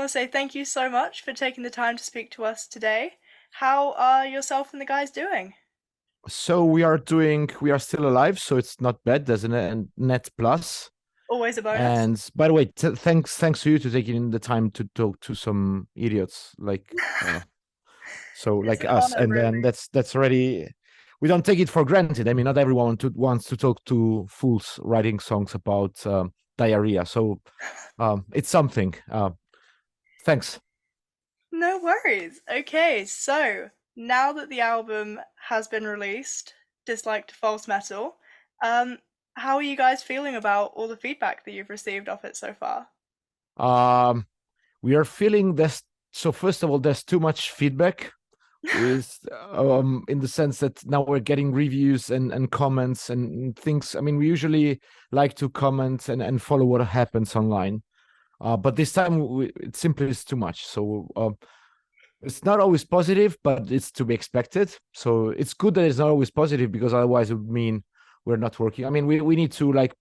to say thank you so much for taking the time to speak to us today. How are yourself and the guys doing? So we are still alive, so it's not bad. There's a net plus. Always a bonus. And by the way, thanks to you to taking the time to talk to some idiots It's like an us. honor, And then really. that's already, we don't take it for granted. I mean, not everyone wants to talk to fools writing songs about diarrhea. So it's something. Thanks. No worries. Okay, so now that the album has been released, Dislike to False Metal, um, how are you guys feeling about all the feedback that you've received off it so far? Um, we are feeling this. So first of all, there's too much feedback with in the sense that now we're getting reviews and comments and things. I mean, we usually like to comment and follow what happens online, but this time it simply is too much. So it's not always positive, but it's to be expected. So it's good that it's not always positive, because otherwise it would mean we're not working. I mean, we need to like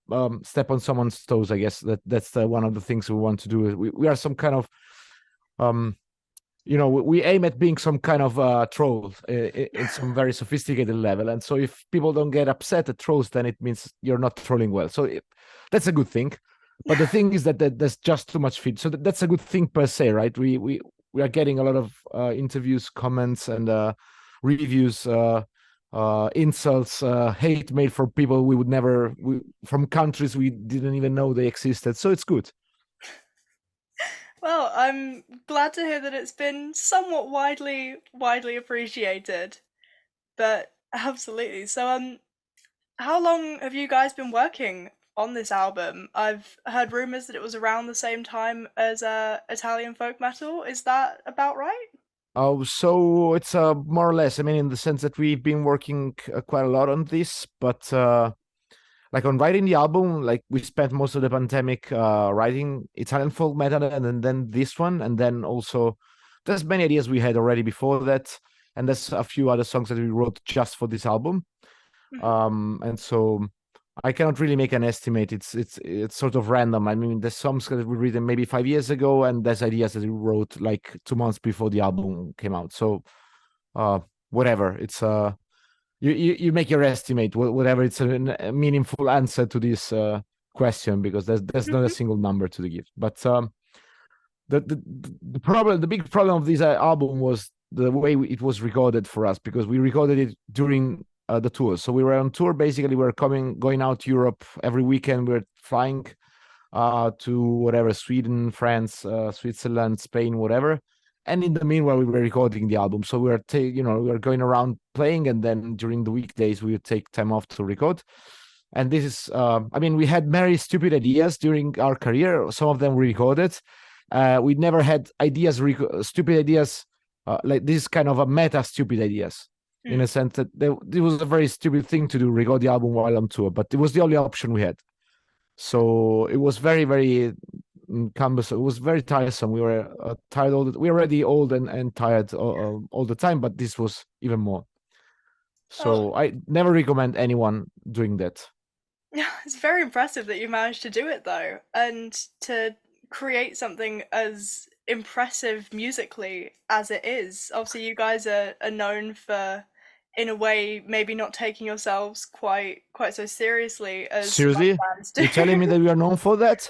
step on someone's toes. I guess that's one of the things we want to do. We are some kind of um we aim at being some kind of troll in some very sophisticated level. And so if people don't get upset at trolls, then it means you're not trolling well. So that's a good thing. But the thing is that there's just too much feed. So that's a good thing per se, right? We are getting a lot of interviews, comments, and reviews, insults, hate mail for people we would never, from countries we didn't even know they existed. So it's good. Well, I'm glad to hear that it's been somewhat widely appreciated. But absolutely. So how long have you guys been working on this album? I've heard rumors that it was around the same time as Italian folk metal. Is that about right? Oh, so it's more or less. I mean, in the sense that we've been working quite a lot on this, but like on writing the album, like we spent most of the pandemic writing Italian folk metal, and then this one, and then also there's many ideas we had already before that, and there's a few other songs that we wrote just for this album. Mhm. And so I cannot really make an estimate. It's sort of random. I mean, there's songs that we written maybe 5 years ago, and there's ideas that we wrote like 2 months before the album came out. So uh whatever. It's you make your estimate, whatever. It's a meaningful answer to this question, because there's not a Mhm. single number to give. But the big problem of this album was the way it was recorded for us, because we recorded it during the tour. So we were on tour. Basically, we were going out to Europe every weekend. We were flying to whatever, Sweden, France, Switzerland, Spain, whatever. And in the meanwhile, we were recording the album. So we were we were going around playing, and then during the weekdays we would take time off to record. And this is I mean, we had very stupid ideas during our career. Some of them we recorded. We never had ideas, stupid ideas, like this kind of a meta stupid ideas, in a Mm. sense that it was a very stupid thing to do, record the album while on tour, but it was the only option we had. So it was very, very cumbersome. It was very tiresome. We were tired we were already old and tired all the time, but this was even more. Oh, So I never recommend anyone doing that. yeah, it's very impressive that you managed to do it though, and to create something as impressive musically as it is. Obviously, you guys are known for, in a way, maybe not taking yourselves quite so seriously as some Seriously? bands do. You're telling me that we are known for that?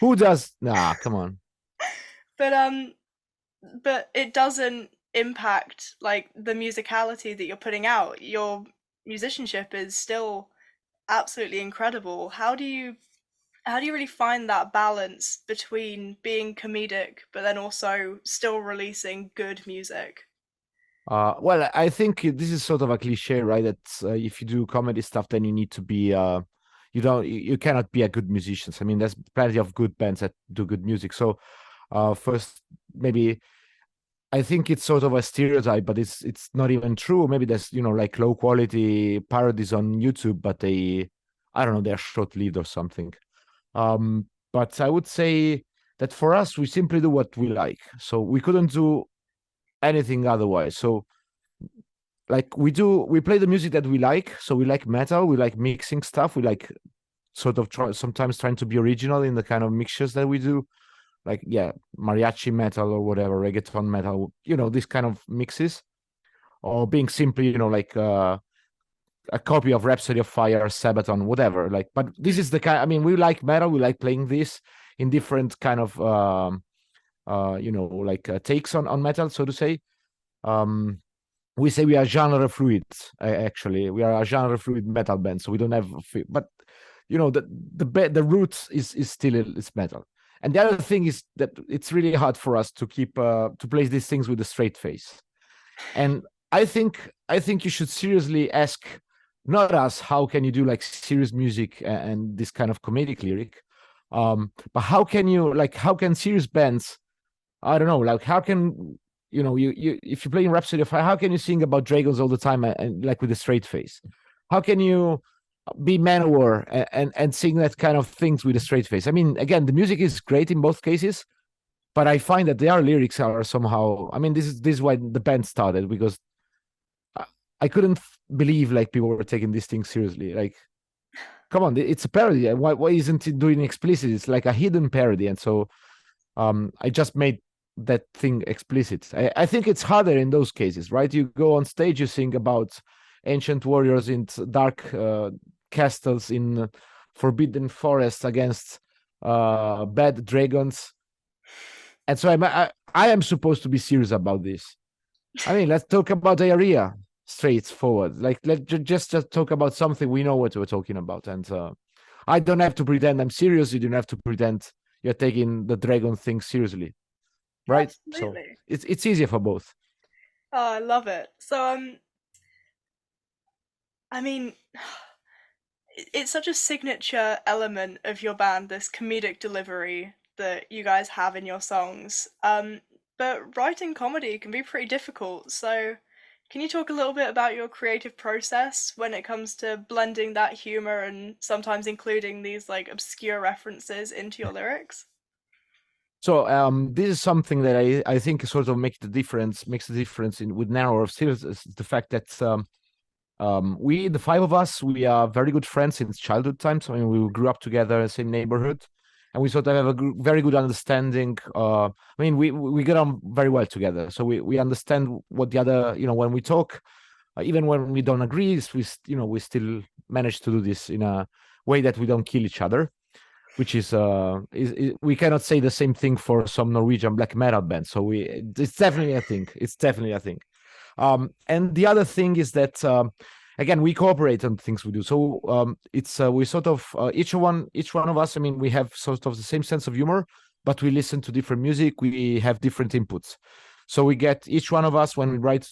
Who does? Nah, come on. But but it doesn't impact like the musicality that you're putting out. Your musicianship is still absolutely incredible. How do you really find that balance between being comedic but then also still releasing good music? Well, I think this is sort of a cliche, right? That if you do comedy stuff, then you need to be you cannot be a good musician. I mean, there's plenty of good bands that do good music. So first, maybe I think it's sort of a stereotype, but it's not even true. Maybe there's like low quality parodies on YouTube, but I don't know, they're short lived or something. But I would say that for us, we simply do what we like. So we couldn't do anything otherwise. So like we play the music that we like. So we like metal, we like mixing stuff, we like sort of sometimes trying to be original in the kind of mixtures that we do. like yeah, mariachi metal or whatever, reggaeton metal, these kind of mixes, or being simply, like a copy of Rhapsody of Fire, Sabaton, whatever. Like, but this is the kind. I mean, we like metal. We like playing this in different kind of, like takes on metal, so to say. We say we are genre fluid. Actually, we are a genre fluid metal band, so we don't have. But the root is still it's metal. And the other thing is that it's really hard for us to keep to play these things with a straight face. And I think you should seriously ask, not us, how can you do like serious music and this kind of comedic lyric, but how can serious bands, I don't know, like how can you if you're playing Rhapsody of Fire, how can you sing about dragons all the time and like with a straight face? How can you be Manowar and sing that kind of things with a straight face? I mean, again, the music is great in both cases, but I find that their lyrics are somehow. I mean, this is why the band started, because I couldn't believe like people were taking this thing seriously. Like, come on, it's a parody. Why isn't it doing explicit? It's like a hidden parody, and so I just made that thing explicit. I think it's harder in those cases, right? You go on stage, you sing about ancient warriors in dark castles in forbidden forests against bad dragons, and so I am supposed to be serious about this. I mean, let's talk about diarrhea straightforward. Like, let's just talk about something we know what we're talking about, and I don't have to pretend I'm serious. You don't have to pretend you're taking the dragon thing seriously, right? Absolutely. So it's easier for both. Oh, I love it. So I mean, it's such a signature element of your band, this comedic delivery that you guys have in your songs. But writing comedy can be pretty difficult. So, can you talk a little bit about your creative process when it comes to blending that humor and sometimes including these like obscure references into your lyrics? So this is something that I think sort of makes the difference in with Nanowar of Steel, is the fact that we, the five of us, we are very good friends since childhood times. I mean, we grew up together in the same neighborhood, and we sort of have a very good understanding. I mean, we get on very well together, so we understand what the other, when we talk, even when we don't agree, we still manage to do this in a way that we don't kill each other, which is we cannot say the same thing for some Norwegian black metal bands. So it's definitely a thing. It's definitely a thing. And the other thing is that again, we cooperate on things we do. So it's we sort of each one of us. I mean, we have sort of the same sense of humor, but we listen to different music. We have different inputs. So we get, each one of us, when we write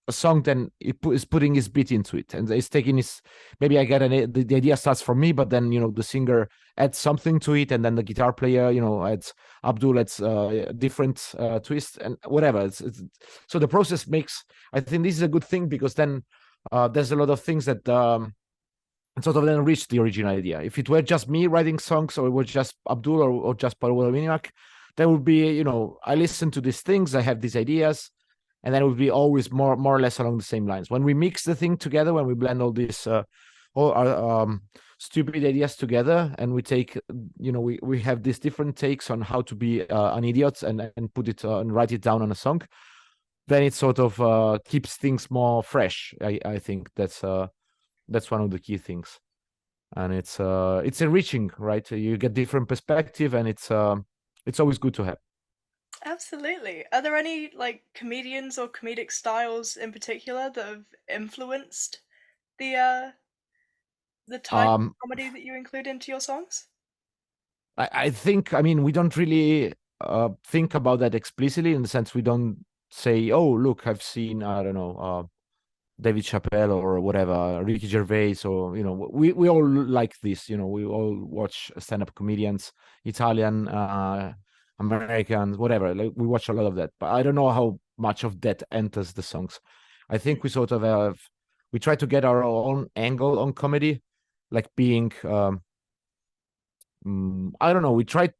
a song, then is putting his beat into it, and it's taking his. Maybe I get the idea starts from me, but then the singer adds something to it, and then the guitar player adds, Abdul adds different twist and whatever. It's so the process makes. I think this is a good thing, because then there's a lot of things that sort of then reach the original idea. If it were just me writing songs, or it was just Abdul or just Paolo Winiak, there would be I listen to these things, I have these ideas, and then it would be always more or less along the same lines. When we mix the thing together, when we blend all these all our stupid ideas together, and we take we have these different takes on how to be an idiot, and put it and write it down on a song, then it sort of keeps things more fresh. I think that's one of the key things, and it's enriching, right? You get different perspective, and it's always good to have. Absolutely. Are there any like comedians or comedic styles in particular that have influenced the uh the type of um comedy that you include into your songs? I think, I mean, we don't really think about that explicitly, in the sense we don't say, oh look, I've seen, I don't know, David Chappelle or whatever, Ricky Gervais, or we all like this. We all watch stand-up comedians, Italian, Americans, whatever. Like, we watch a lot of that, but I don't know how much of that enters the songs. I think we sort of we try to get our own angle on comedy, like being I don't know. We try.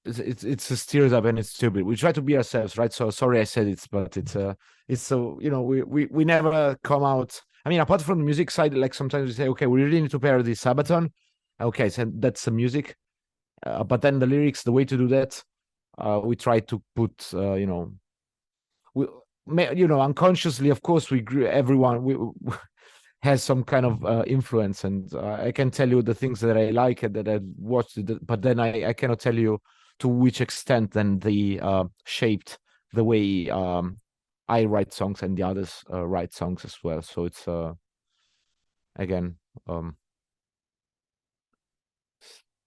It's a stereotype and it's stupid. We try to be ourselves, right? So sorry I said it, but it's so we never come out. I mean, apart from the music side, like sometimes we say, okay, we really need to parody Sabaton. Okay, so that's the music, but then the lyrics, the way to do that, we try to put we, unconsciously, of course, we grew, everyone we has some kind of influence, and I can tell you the things that I like and that I watched, but then I cannot tell you to which extent then they shaped the way I write songs and the others write songs as well. So it's again,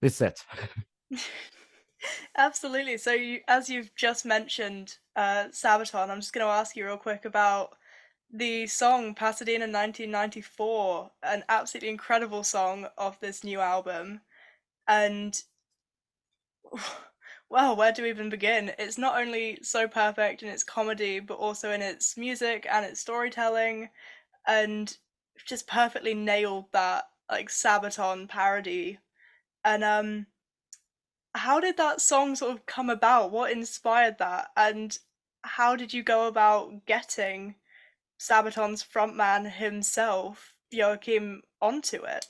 it's that. Absolutely. So, as you've just mentioned, Sabaton, I'm just going to ask you real quick about the song Pasadena 1994, an absolutely incredible song of this new album. And well, where do we even begin? It's not only so perfect in its comedy, but also in its music and its storytelling, and just perfectly nailed that like Sabaton parody. And how did that song sort of come about? What inspired that? And how did you go about getting Sabaton's frontman himself, Joakim, onto it?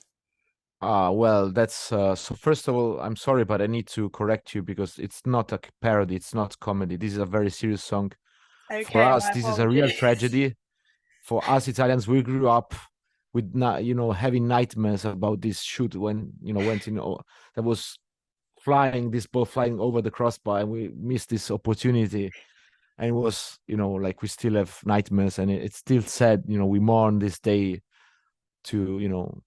Well, that's so first of all, I'm sorry, but I need to correct you because it's not a parody, it's not comedy. This is a very serious song. For Okay, us, my this is a real apologies. tragedy. For us Italians, we grew up with having nightmares about this shoot when went in. That was flying, this ball flying over the crossbar, and we missed this opportunity. And it was, like we still have nightmares, and it's still sad. We mourn this day to,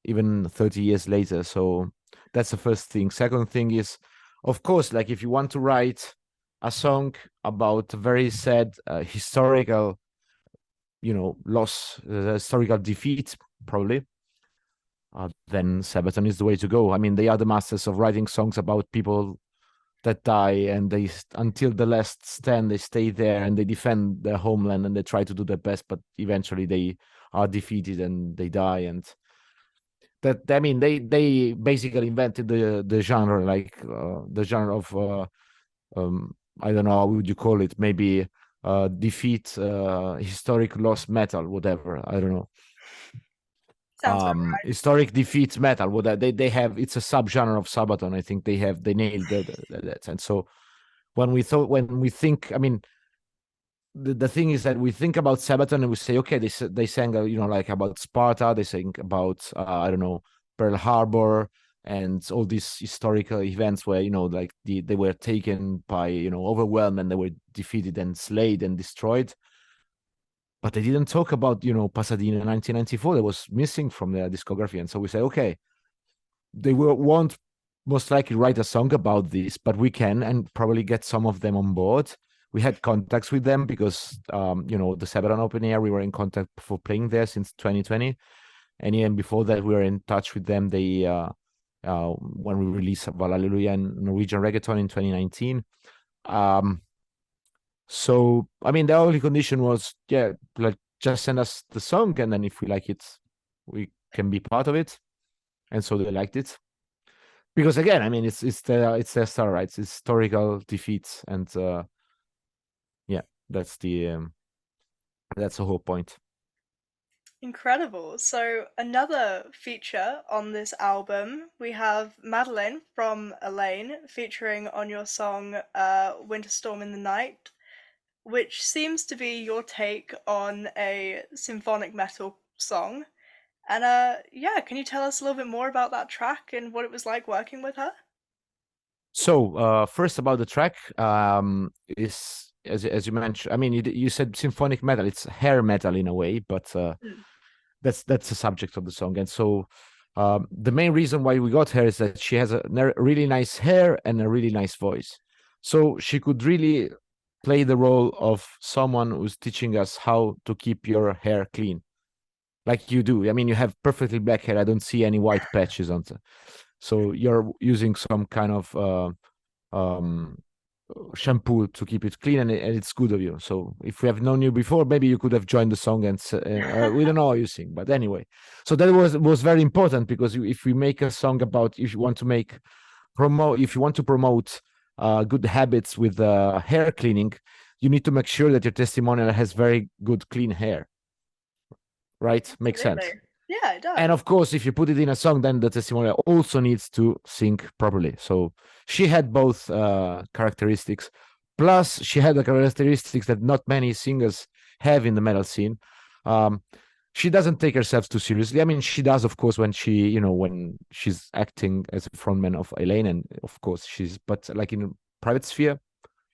even 30 years later. So that's the first thing. Second thing is, of course, like if you want to write a song about a very sad historical, loss, historical defeat, probably, then Sabaton is the way to go. I mean, they are the masters of writing songs about people that die, and they until the last stand they stay there and they defend their homeland and they try to do their best, but eventually they are defeated and they die. And that, I mean, they basically invented the genre, like the genre of I don't know, how would you call it, maybe defeat, historic loss metal, whatever, I don't know. Sounds about Historic defeat metal, what they have, it's a subgenre of Sabaton. I think they nailed that. And so when we think, I mean, the thing is that we think about Sabaton and we say, okay, they sang like about Sparta, they sang about I don't know, Pearl Harbor and all these historical events where like they were taken by overwhelmed, and they were defeated and slayed and destroyed. But they didn't talk about Pasadena 1994. That was missing from their discography. And so we say, okay, they won't most likely write a song about this, but we can and probably get some of them on board. We had contacts with them because the Sabaton open air, we were in contact for playing there since 2020, and even before that we were in touch with them. They when we released Hallelujah and Norwegian Reggaeton in 2019. So I mean, the only condition was, yeah, like just send us the song, and then if we like it, we can be part of it. And so they liked it. Because again, I mean, it's their star, right? It's historical defeats, and yeah, that's the whole point. incredible. So, another feature on this album, we have Madeleine from Eleine featuring on your song Winterstorm in the Night, which seems to be your take on a symphonic metal song. And yeah, can you tell us a little bit more about that track and what it was like working with her? So first about the track, is as you mentioned, I mean, you said symphonic metal, it's hair metal in a way, but Mm. that's the subject of the song. And so the main reason why we got her is that she has a really nice hair and a really nice voice, so she could really play the role of someone who's teaching us how to keep your hair clean, like you do. I mean, you have perfectly black hair, I don't see any white patches on it. So you're using some kind of um shampoo to keep it clean, and it's good of you. So if we have known you before, maybe you could have joined the song, and we don't know how you sing, but anyway. So that was very important, because if we make a song about, if you want to promote good habits with hair cleaning, you need to make sure that your testimonial has very good clean hair, right? Makes Absolutely. sense. Yeah, it And does. of course, if you put it in a song, then the testimonial also needs to sing properly. So she had both characteristics. Plus, she had the characteristics that not many singers have in the metal scene. Um, she doesn't take herself too seriously. I mean, she does, of course, when she, when she's acting as a frontman of Eleine, and of course but like in a private sphere,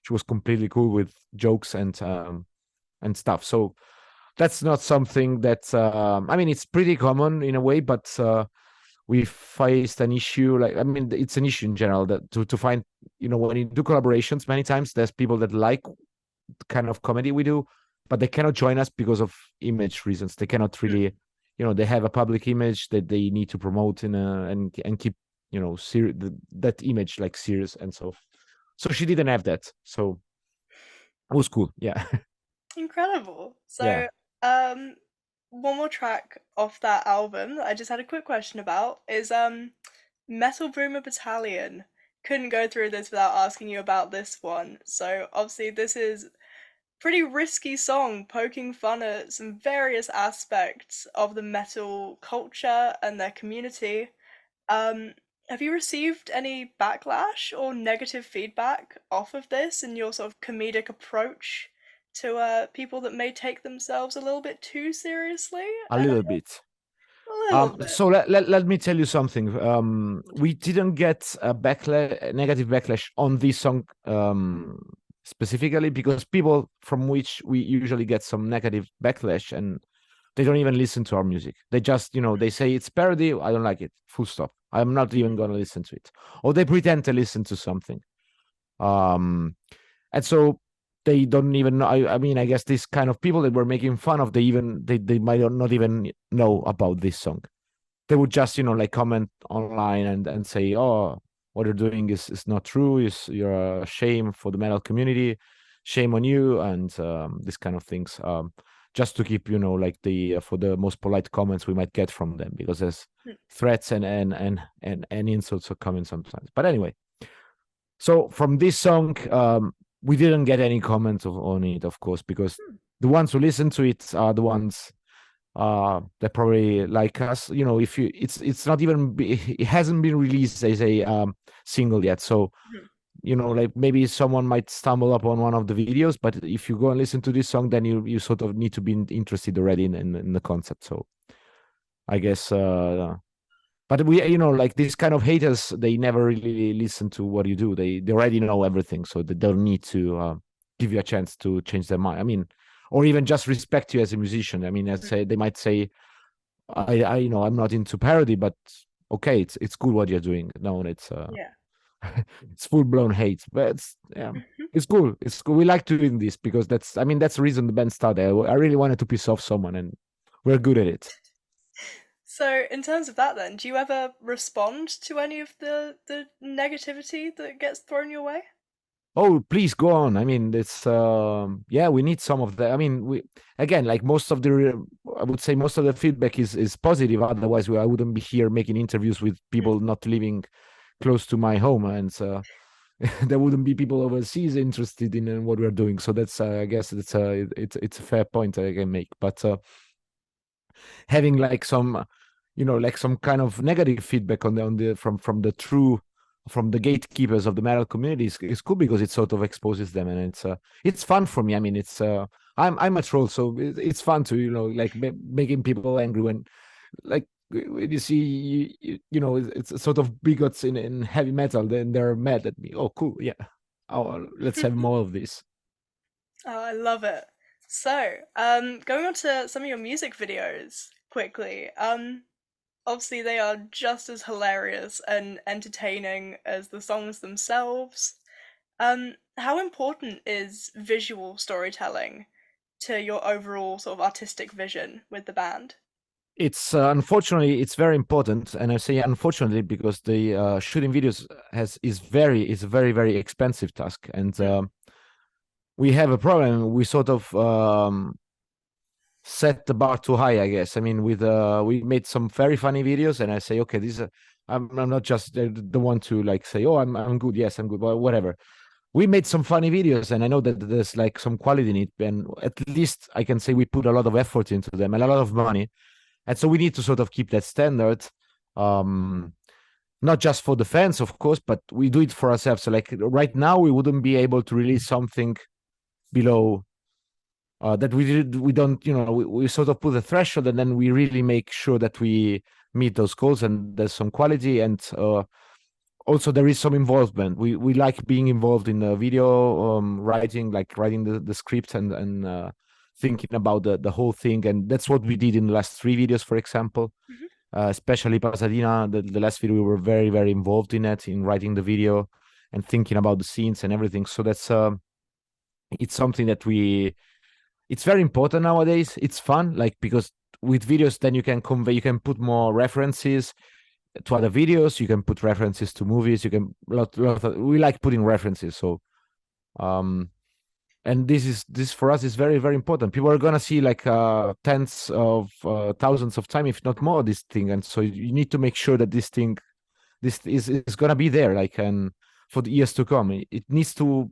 she was completely cool with jokes and stuff. So that's not something that I mean, it's pretty common in a way, but we faced an issue. Like, I mean, it's an issue in general that to find, when you do collaborations, many times there's people that like the kind of comedy we do, but they cannot join us because of image reasons. They cannot Hmm. really, they have a public image that they need to promote and keep, that image like serious. And so she didn't have that. So it was cool. Yeah. Incredible. Yeah. So, um, one more track off that album that I just had a quick question about is Metal Boomer Battalion. Couldn't go through this without asking you about this one. So obviously this is pretty risky song poking fun at some various aspects of the metal culture and their community. Um, have you received any backlash or negative feedback off of this and your sort of comedic approach to people that may take themselves a little bit too seriously? A little bit. A little bit. So let me tell you something. We didn't get a negative backlash on this song specifically, because people from which we usually get some negative backlash, and they don't even listen to our music. They just, they say it's parody. I don't like it. Full stop. I'm not even Mhm. gonna listen to it. Or they pretend to listen to something. Um, and so they don't even know. I mean, I guess these kind of people that we're making fun of, they might not even know about this song. They would just, like comment online and say, oh, what you're doing is not true. You're a shame for the metal community. Shame on you, and this kind of things. Just to keep, like the for the most polite comments we might get from them, because there's threats and insults are coming sometimes. But anyway, so from this song, we didn't get any comments on it, of course, because the ones who listen to it are the ones that probably like us. If you, it's not even it hasn't been released as a single yet. So Mhm. like maybe someone might stumble upon one of the videos, but if you go and listen to this song, then you sort of need to be interested already in the concept. So I guess but we, like these kind of haters, they never really listen to what you do. They already know everything, so they don't need to give you a chance to change their mind. I mean, or even just respect you as a musician. I mean, they might say, I'm not into parody, but okay, it's cool what you're doing. No, it's Yeah. it's full blown hate, but yeah, it's cool. It's cool. We like doing this because I mean, that's the reason the band started. I really wanted to piss off someone, and we're good at it. So, in terms of that, then, do you ever respond to any of the negativity that gets thrown your way? Oh, please go on. I mean, it's yeah, we need some of that. I mean, we again, like I would say most of the feedback is positive. Otherwise, I wouldn't be here making interviews with people not living close to my home, and there wouldn't be people overseas interested in what we're doing. So that's I guess it's a fair point I can make. But having like some, like some kind of negative feedback on the from the gatekeepers of the metal community is cool, because it sort of exposes them, and it's fun for me. I mean, I'm a troll, so it's fun to, like making people angry when, like, when you see it's sort of bigots in heavy metal, then they're mad at me. Oh, cool, yeah. Oh, let's have more of this. Oh, I love it. So, going on to some of your music videos quickly. Obviously they are just as hilarious and entertaining as the songs themselves. How important is visual storytelling to your overall sort of artistic vision with the band? It's unfortunately it's very important, and I say unfortunately because the shooting videos is a very very expensive task, and Hmm. we have a problem. We sort of set the bar too high, I guess. I mean, with we made some very funny videos, and I say, okay, these are, I'm not just the one to like say, oh, I'm good, yes, I'm good, but whatever. We made some funny videos, and I know that there's like some quality in it, and at least I can say we put a lot of effort into them and a lot of money. And so we need to sort of keep that standard, um, not just for the fans, of course, but we do it for ourselves. So like right now, we wouldn't be able to release something below that we don't, we sort of put a threshold, and then we really make sure that we meet those goals and there's some quality, and also there is some involvement. We like being involved in the video writing, like writing the script and thinking about the whole thing, and that's what we did in the last 3 videos, for example. Mhm. Especially Pasadena, the last video, we were very, very involved in it, in writing the video and thinking about the scenes and everything. So that's it's something that it's very important nowadays. It's fun, like, because with videos, then you can convey, you can put more references to other videos, you can put references to movies, you can we like putting references. So and this for us is very, very important. People are gonna see like tens of thousands of times, if not more, this thing, and so you need to make sure that this is gonna be there, like, and for the years to come. It needs to,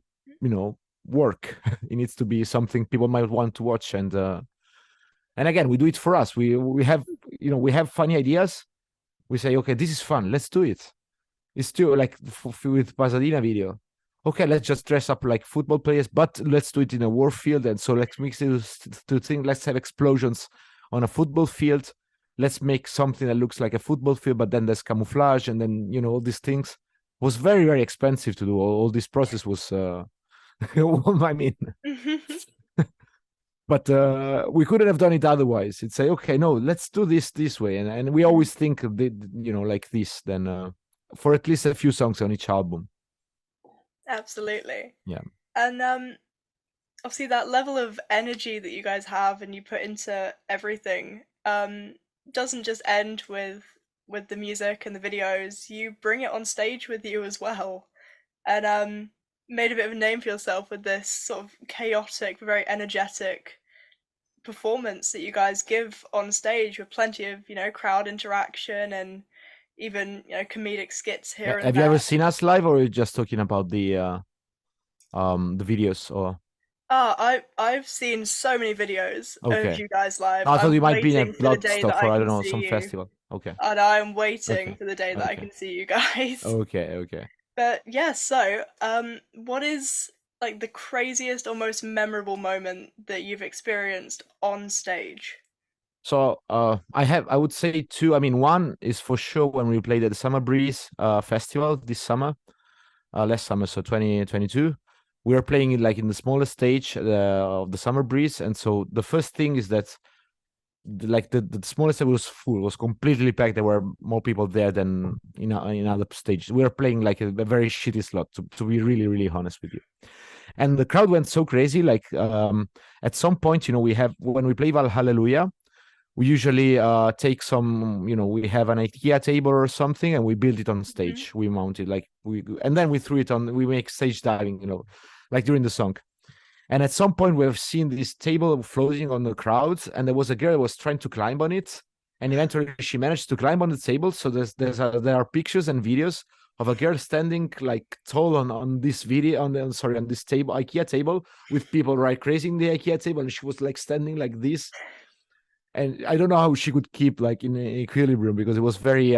work. It needs to be something people might want to watch, and again, we do it for us. We have, we have funny ideas. We say, okay, this is fun, let's do it. It's still like with Pasadena video. Okay, let's just dress up like football players, but let's do it in a war field. And so let's mix it to think, let's have explosions on a football field. Let's make something that looks like a football field, but then there's camouflage, and then, all these things. It was very, very expensive to do. All this process was, I mean, but we couldn't have done it otherwise. It's say, okay, no, let's do this way. And we always think, like this, then for at least a few songs on each album. Absolutely. Yeah. And obviously that level of energy that you guys have and you put into everything doesn't just end with the music and the videos. You bring it on stage with you as well. And made a bit of a name for yourself with this sort of chaotic, very energetic performance that you guys give on stage with plenty of, crowd interaction and even, comedic skits here and Have you there. ever seen us live, or are you just talking about the videos? Or I've seen so many videos of okay, you guys live. I thought I'm you might be in a waiting for the day that Bloodstock, I or I don't can know, see some you. festival. Okay, And I'm waiting okay, for the day that I okay, can see you guys. okay. But yeah, so what is like the craziest or most memorable moment that you've experienced on stage? So I would say two. I mean, one is for sure when we played at the Summer Breeze festival this summer, last summer, so 2022. We were playing it like in the smallest stage of the Summer Breeze, and so the first thing is that the smallest stage was full, was completely packed. There were more people there than in other stages. We were playing like a very shitty slot, to be really, really honest with you. And the crowd went so crazy. Like at some point, we have, when we play Val Hallelujah, we usually take some, we have an IKEA table or something, and we build it on stage. We mount it, like, and then we threw it on. We make stage diving, like during the song. And at some point, we've seen this table floating on the crowd, and there was a girl who was trying to climb on it, and eventually she managed to climb on the table. So there are pictures and videos of a girl standing like tall on this video on this table, IKEA table, with people right raising the IKEA table, and she was like standing like this. And I don't know how she could keep like in equilibrium, because it was very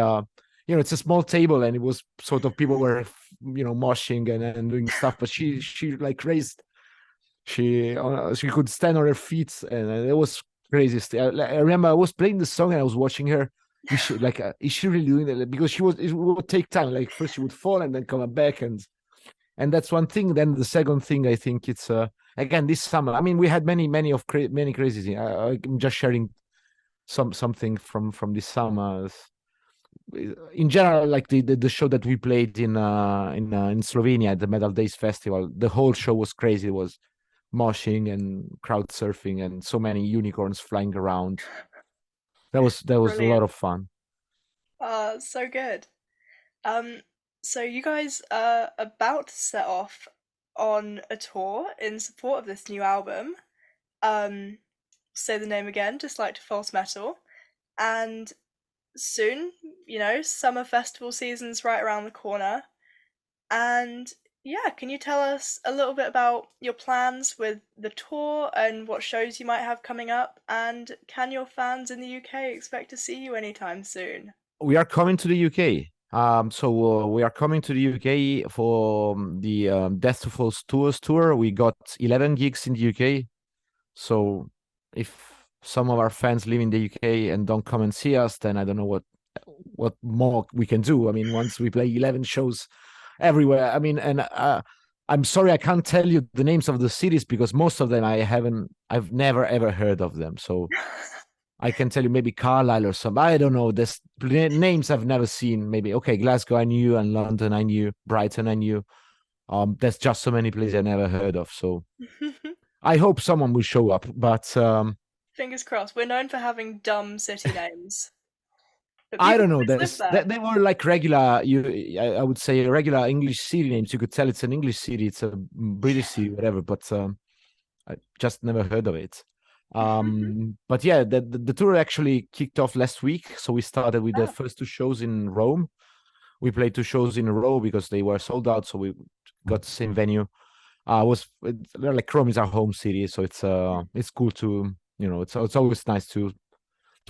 it's a small table, and it was sort of, people were moshing and doing stuff, but she like raised, she could stand on her feet, and it was crazy. I remember I was playing the song and I was watching her. Is she really doing that? Because it would take time. Like first she would fall and then come back, and that's one thing. Then the second thing, I think it's again this summer. I mean, we had many crazy things. I'm just sharing something from this summer. In general, like the show that we played in Slovenia at the Metal Days Festival, the whole show was crazy. It was moshing and crowd surfing and so many unicorns flying around. That was a lot Brilliant. of fun. So good. Um, so you guys are about to set off on a tour in support of this new album. Um, say the name again, Just Like to False Metal. And soon, summer festival season's right around the corner. And Yeah, can you tell us a little bit about your plans with the tour and what shows you might have coming up? And can your fans in the UK expect to see you anytime soon? We are coming to the UK. We are coming to the UK for the Death to Falls Tours tour. We got 11 gigs in the UK. So if some of our fans live in the UK and don't come and see us, then I don't know what more we can do. I mean, once we play 11 shows everywhere, I mean, and I'm sorry I can't tell you the names of the cities because most of them I've never ever heard of them. So I can tell you maybe Carlisle or some. I don't know. There's names I've never seen. Maybe okay, Glasgow I knew, and London I knew, Brighton I knew. There's just so many places I never heard of. So I hope someone will show up. But Fingers crossed. We're known for having dumb city names, but I people don't know. always live there. They were like regular. I would say regular English city names. You could tell it's an English city, it's a British city, whatever. But I just never heard of it. But yeah, the tour actually kicked off last week. So we started with the Oh, first two shows in Rome. We played two shows in a row because they were sold out. So we got the same venue. Like Rome is our home city, so it's cool to it's always nice to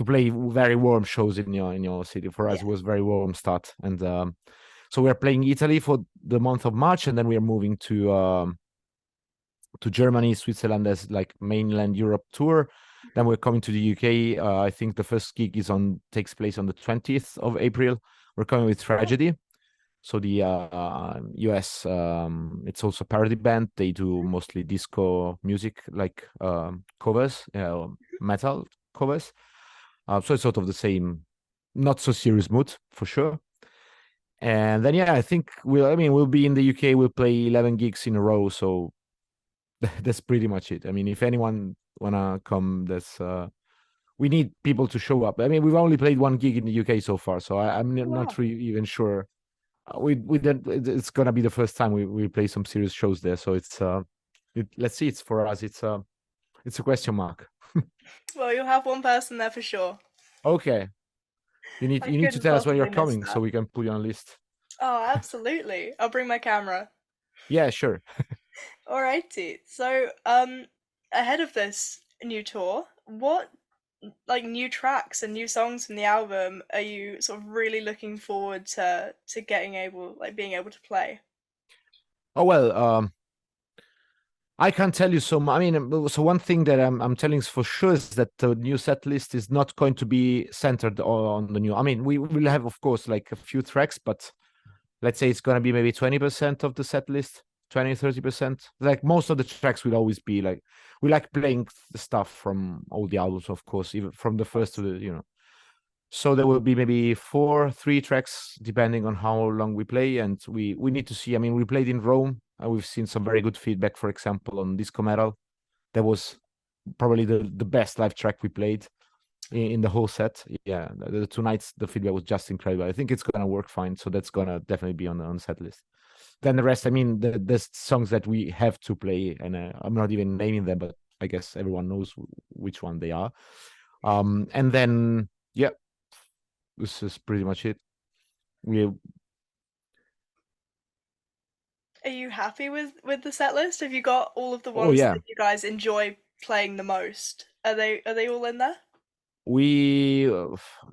play very warm shows in your city. For us, yeah, it was very warm start, and so we are playing Italy for the month of March, and then we are moving to Germany, Switzerland as like mainland Europe tour. Then we're coming to the UK. I think the first gig takes place on the 20th of April. We're coming with Tragedy. So the US, it's also a parody band. They do mostly disco music, like covers, metal covers. So it's sort of the same, not so serious mood for sure. And then yeah, I think we'll be in the UK. We'll play 11 gigs in a row. So that's pretty much it. I mean, if anyone wanna come, we need people to show up. I mean, we've only played one gig in the UK so far, so I'm wow. not really even sure. We did, it's gonna be the first time we play some serious shows there. So let's see. It's for us. It's a question mark. Well, you'll have one person there for sure. Okay, I you need to couldn't tell us when you're possibly miss coming so that. we can put you on a list. Oh, absolutely. I'll bring my camera. Yeah, sure. Alrighty. So, ahead of this new tour, what like new tracks and new songs from the album are you sort of really looking forward to being able to play? Oh well, I can't tell you so much. I mean, so one thing that I'm telling for sure is that the new set list is not going to be centered on the new. I mean, we will have, of course, like a few tracks, but let's say it's going to be maybe 20% of the set list, 20-30%. Like most of the tracks will always be like, we like playing the stuff from all the albums, of course, even from the Of first to course. the. So there will be maybe 3 tracks depending on how long we play, and we need to see. I mean, we played in Rome, and we've seen some very good feedback. For example, on Disco Metal, that was probably the best live track we played in the whole set. Yeah, the 2 nights the feedback was just incredible. I think it's gonna work fine, so that's gonna definitely be on the set list. Then the rest, I mean, there's songs that we have to play, and I'm not even naming them, but I guess everyone knows which one they are. And then yeah, this is pretty much it. We Are you happy with the set list? Have you got all of the Oh ones yeah, that you guys enjoy playing the most? Are they all in there? we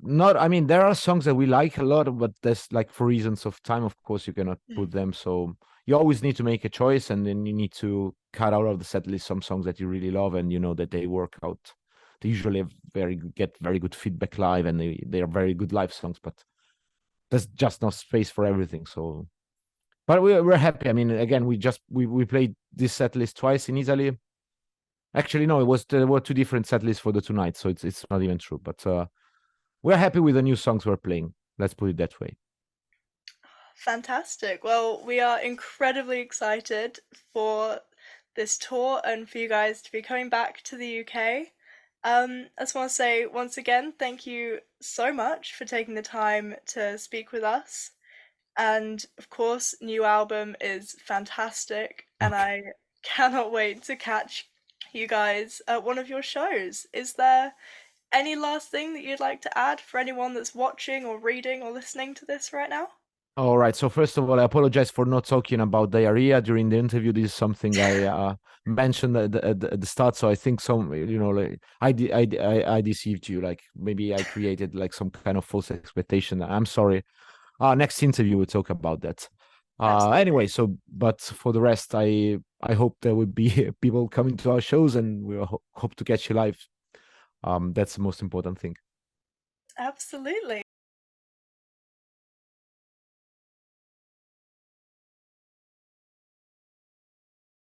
not. I mean, there are songs that we like a lot, but there's like for reasons of time, of course, you cannot Mm. put them. So you always need to make a choice, and then you need to cut out of the set list some songs that you really love, and you know that they work out. They usually get very good feedback live, and they are very good live songs. But there's just no space for everything. So, but we're happy. I mean, again, we played this set list twice in Italy. Actually, no, there were 2 different set lists for the 2 nights, so it's not even true. But we're happy with the new songs we're playing. Let's put it that way. Fantastic. Well, we are incredibly excited for this tour and for you guys to be coming back to the UK. I just want to say once again, thank you so much for taking the time to speak with us. And of course, new album is fantastic, and Okay. I cannot wait to catch you guys at one of your shows. Is there any last thing that you'd like to add for anyone that's watching or reading or listening to this right now? All right. So first of all, I apologize for not talking about diarrhea during the interview. This is something I mentioned at the start. So I think like I deceived you. Like maybe I created like some kind of false expectation. I'm sorry. Next interview we'll talk about that. Absolutely. Anyway, but for the rest, I hope there will be people coming to our shows, and we hope to catch you live. That's the most important thing. Absolutely.